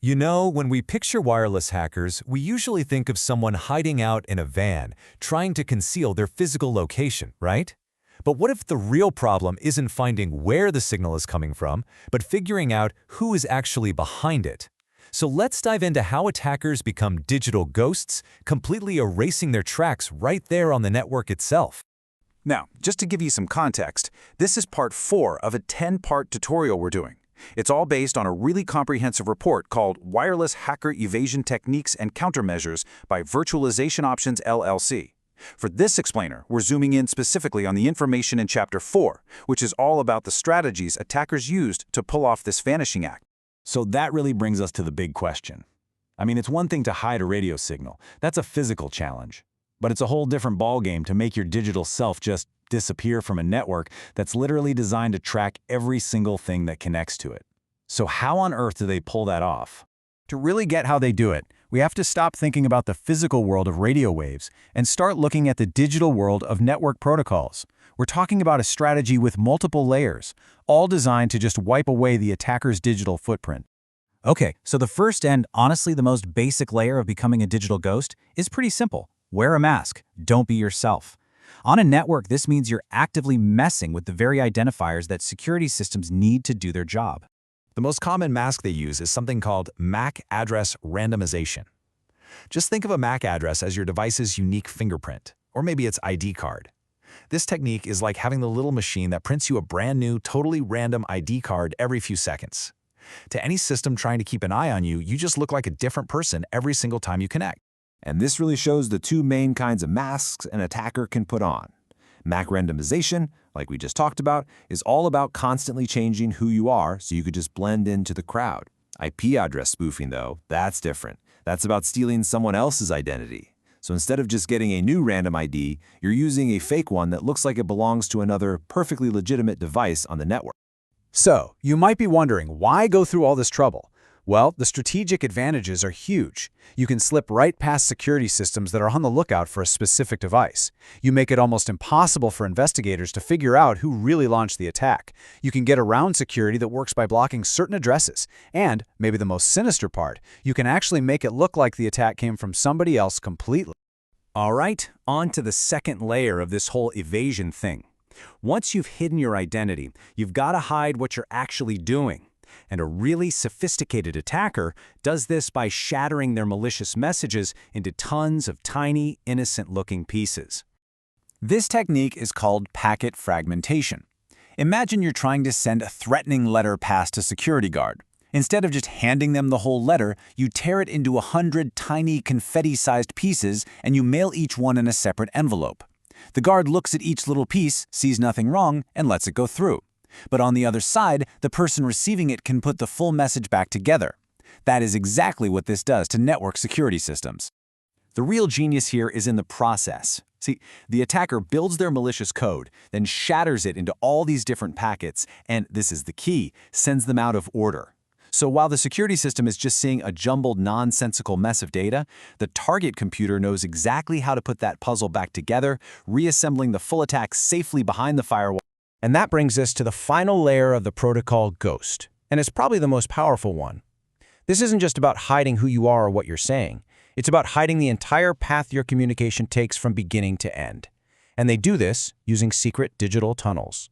You know, when we picture wireless hackers, we usually think of someone hiding out in a van, trying to conceal their physical location, right? But what if the real problem isn't finding where the signal is coming from, but figuring out who is actually behind it? So let's dive into how attackers become digital ghosts, completely erasing their tracks right there on the network itself. Now, just to give you some context, this is part 4 of a 10-part tutorial we're doing. It's all based on a really comprehensive report called Wireless Hacker Evasion Techniques and Countermeasures by Virtualization Options LLC. For this explainer, we're zooming in specifically on the information in Chapter 4, which is all about the strategies attackers used to pull off this vanishing act. So that really brings us to the big question. I mean, it's one thing to hide a radio signal. That's a physical challenge. But it's a whole different ballgame to make your digital self just disappear from a network that's literally designed to track every single thing that connects to it. So how on earth do they pull that off? To really get how they do it, we have to stop thinking about the physical world of radio waves and start looking at the digital world of network protocols. We're talking about a strategy with multiple layers, all designed to just wipe away the attacker's digital footprint. Okay, so the first and honestly the most basic layer of becoming a digital ghost is pretty simple. Wear a mask. Don't be yourself. On a network, this means you're actively messing with the very identifiers that security systems need to do their job. The most common mask they use is something called MAC address randomization. Just think of a MAC address as your device's unique fingerprint, or maybe its ID card. This technique is like having the little machine that prints you a brand new, totally random ID card every few seconds. To any system trying to keep an eye on you, you just look like a different person every single time you connect. And this really shows the two main kinds of masks an attacker can put on. MAC randomization, like we just talked about, is all about constantly changing who you are so you could just blend into the crowd. IP address spoofing, though, that's different. That's about stealing someone else's identity. So instead of just getting a new random ID, you're using a fake one that looks like it belongs to another perfectly legitimate device on the network. So, you might be wondering, why go through all this trouble? Well, the strategic advantages are huge. You can slip right past security systems that are on the lookout for a specific device. You make it almost impossible for investigators to figure out who really launched the attack. You can get around security that works by blocking certain addresses. And, maybe the most sinister part, you can actually make it look like the attack came from somebody else completely. All right, on to the second layer of this whole evasion thing. Once you've hidden your identity, you've got to hide what you're actually doing. And a really sophisticated attacker does this by shattering their malicious messages into tons of tiny, innocent-looking pieces. This technique is called packet fragmentation. Imagine you're trying to send a threatening letter past a security guard. Instead of just handing them the whole letter, you tear it into 100 tiny confetti-sized pieces and you mail each one in a separate envelope. The guard looks at each little piece, sees nothing wrong, and lets it go through. But on the other side, the person receiving it can put the full message back together. That is exactly what this does to network security systems. The real genius here is in the process. See, the attacker builds their malicious code, then shatters it into all these different packets, and this is the key, sends them out of order. So while the security system is just seeing a jumbled, nonsensical mess of data, the target computer knows exactly how to put that puzzle back together, reassembling the full attack safely behind the firewall. And that brings us to the final layer of the protocol, Ghost. And it's probably the most powerful one. This isn't just about hiding who you are or what you're saying. It's about hiding the entire path your communication takes from beginning to end. And they do this using secret digital tunnels.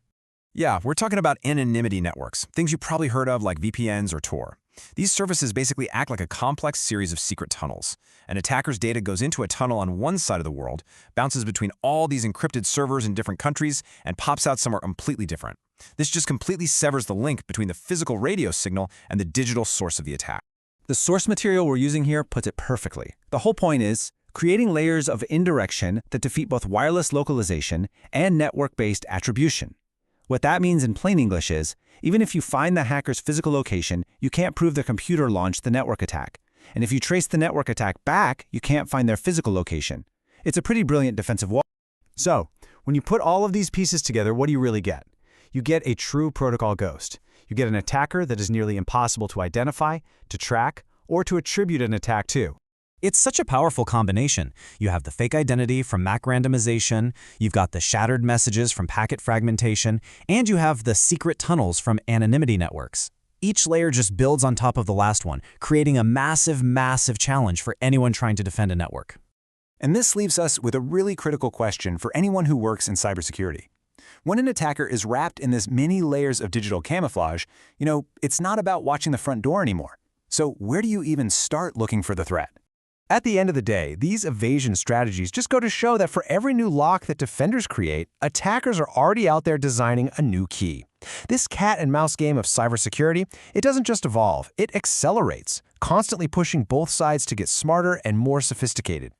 Yeah, we're talking about anonymity networks, things you probably heard of like VPNs or Tor. These services basically act like a complex series of secret tunnels. An attacker's data goes into a tunnel on one side of the world, bounces between all these encrypted servers in different countries, and pops out somewhere completely different. This just completely severs the link between the physical radio signal and the digital source of the attack. The source material we're using here puts it perfectly. The whole point is creating layers of indirection that defeat both wireless localization and network-based attribution. What that means in plain English is, even if you find the hacker's physical location, you can't prove their computer launched the network attack. And if you trace the network attack back, you can't find their physical location. It's a pretty brilliant defensive wall. So, when you put all of these pieces together, what do you really get? You get a true protocol ghost. You get an attacker that is nearly impossible to identify, to track, or to attribute an attack to. It's such a powerful combination. You have the fake identity from MAC randomization, you've got the shattered messages from packet fragmentation, and you have the secret tunnels from anonymity networks. Each layer just builds on top of the last one, creating a massive, massive challenge for anyone trying to defend a network. And this leaves us with a really critical question for anyone who works in cybersecurity. When an attacker is wrapped in this many layers of digital camouflage, it's not about watching the front door anymore. So where do you even start looking for the threat? At the end of the day, these evasion strategies just go to show that for every new lock that defenders create, attackers are already out there designing a new key. This cat and mouse game of cybersecurity, it doesn't just evolve, it accelerates, constantly pushing both sides to get smarter and more sophisticated.